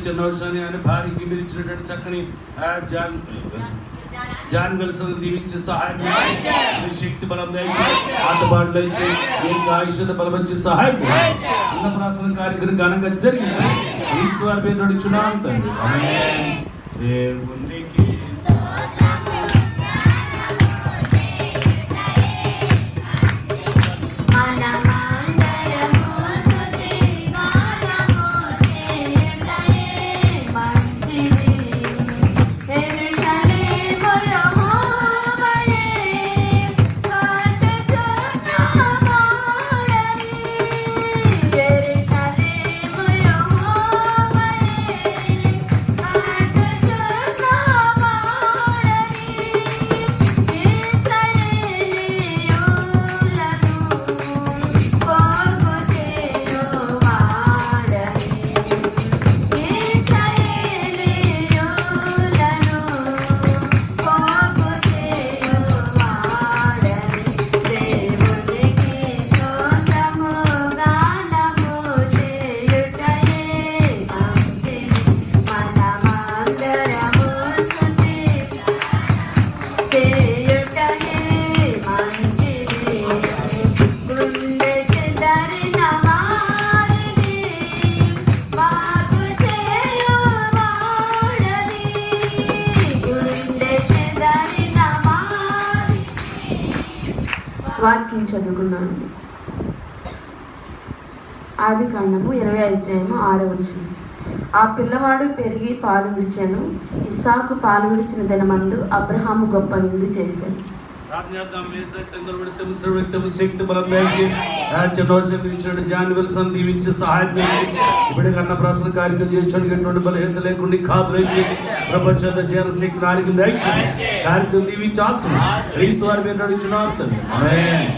చిన్నవసాని ఆయన భార్యకి మీరు ఇచ్చినటువంటి చక్కని జాన్ వెల్సన్ దీవించి సహాయం శక్తి బలం దయచేసి ఆటపాటలు ఇచ్చి దీనికి ఆయుష బలం వచ్చి సహాయం అన్నప్రాసన కార్యక్రమం ఘనంగా జరిగించి ఈశ్వర పేరు నడుచున్నాం తండ్రి ఆమేన్. దేవునికి వాక్యం చదువుకున్నాను. ఆదికాండము 20:6. ఆ పిల్లవాడు పెరిగి పాలు విడిచాను. ఇస్సాకు పాలు విడిచిన దినమందు అబ్రహాము గొప్ప విందు చేశాను. శక్తి బలం జాన్ వెల్సన్ దీవించి సహాయం ఇప్పటికి అన్నప్రాసన కార్యక్రమం చేయించడానికి బలహీనత లేకుండా కాపులు ఇచ్చి ప్రపంచ జన శక్తి నాలుగు దయచి కార్యక్రమం దీవించి ఆశ క్రీస్తు వారి పేరు నడుచున్నాం తండ్రి ఆమేన్.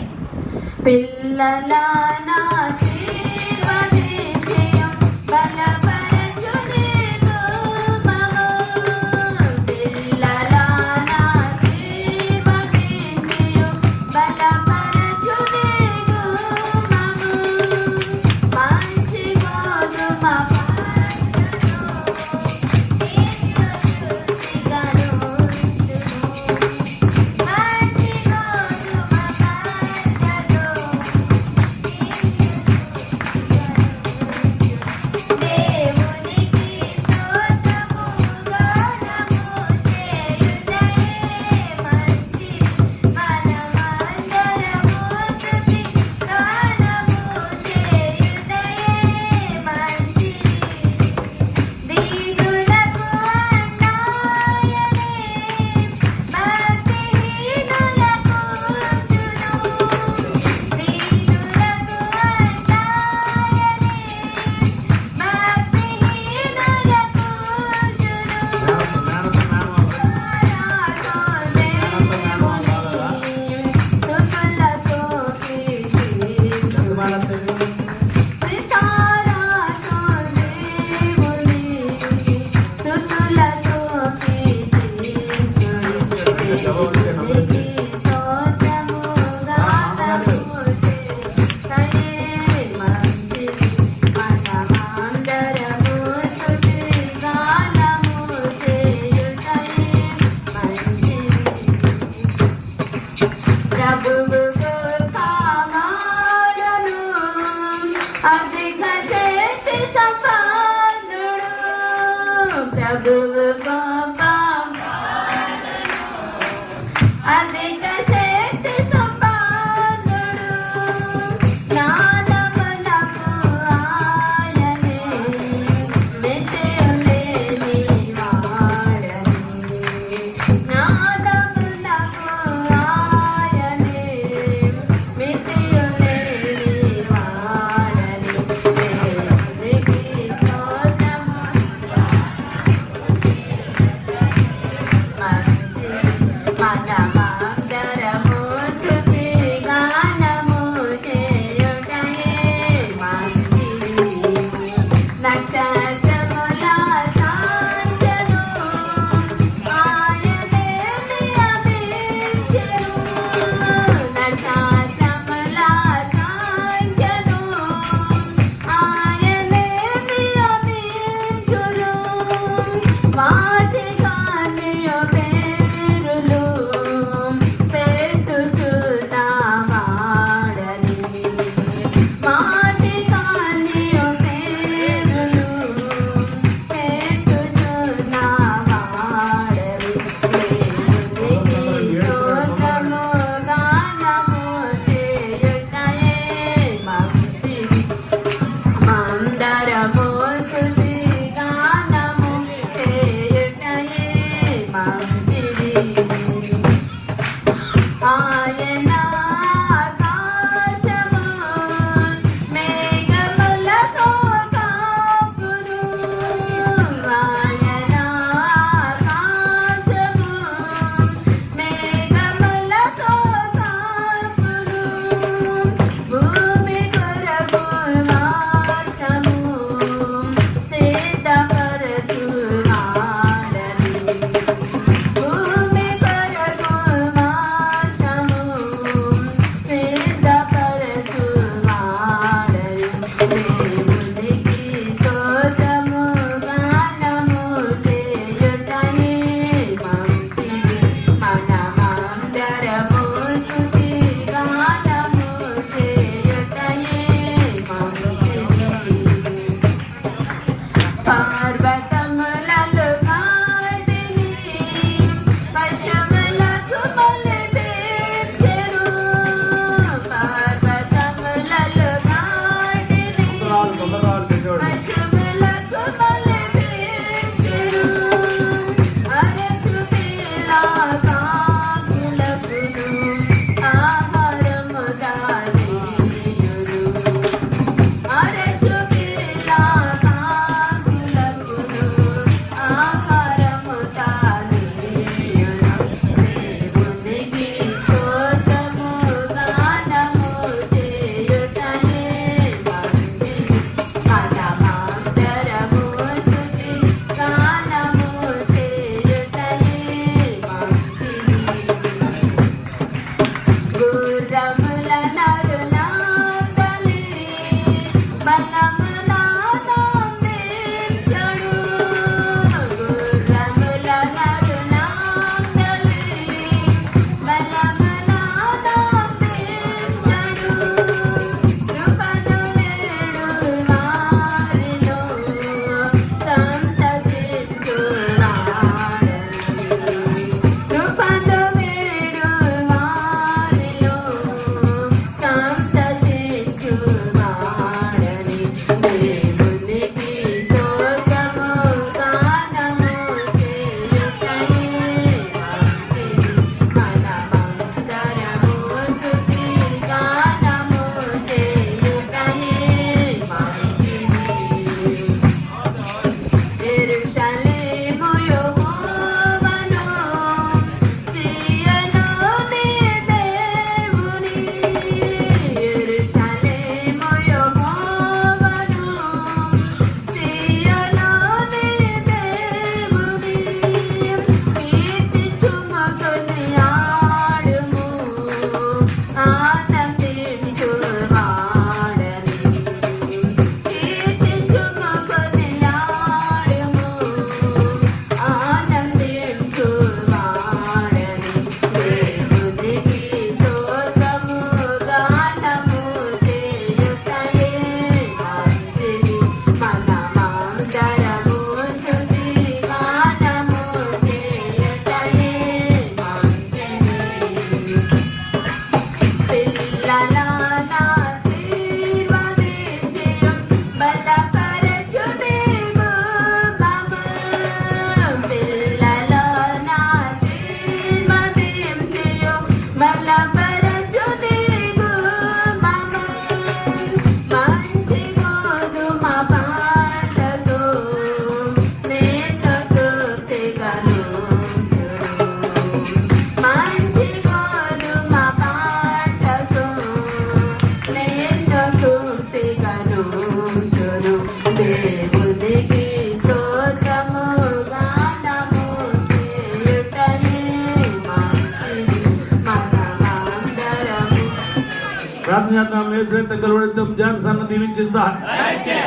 వేసిన కలవడం జాన్సన్ దీవించే సహాయం,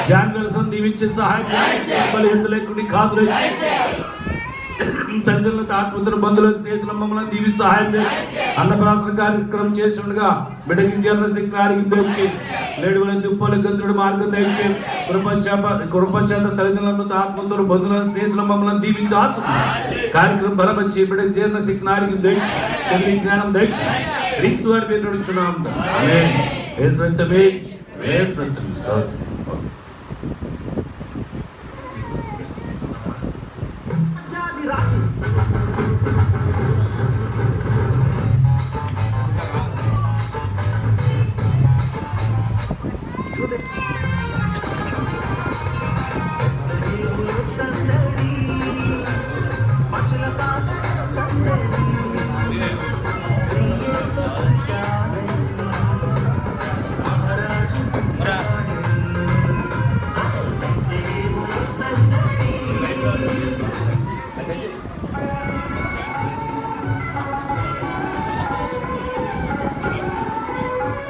జాన్ వెల్సన్ దీవించే సహాయం, బలహీనతలేకుని కాదులే తల్లిదండ్రులతో ఆత్మీయుల బంధువుల స్నేహితుల మమ్మల్ని దీవి సహాయం అన్నప్రాసన కార్యక్రమం చేస్తుండగా బిడ్డకి జీర్ణ శక్తి ఆరోగ్యం తెచ్చి లేడువల దుప్పల గంతుడు మార్గం తెచ్చి కృపచేత తల్లిదండ్రులను ఆత్మీయుల బంధువుల స్నేహితుల మమ్మల్ని దీవించి కార్యక్రమం బలపరిచి బిడ్డకి జీర్ణ శక్తి ఆరోగ్యం తెచ్చి తెలివి జ్ఞానం తెచ్చి క్రీస్తు వారి పేరు నడుచున్నాం. ఆమేన్. యేసంతమే యేసంతమే స్తోత్రం.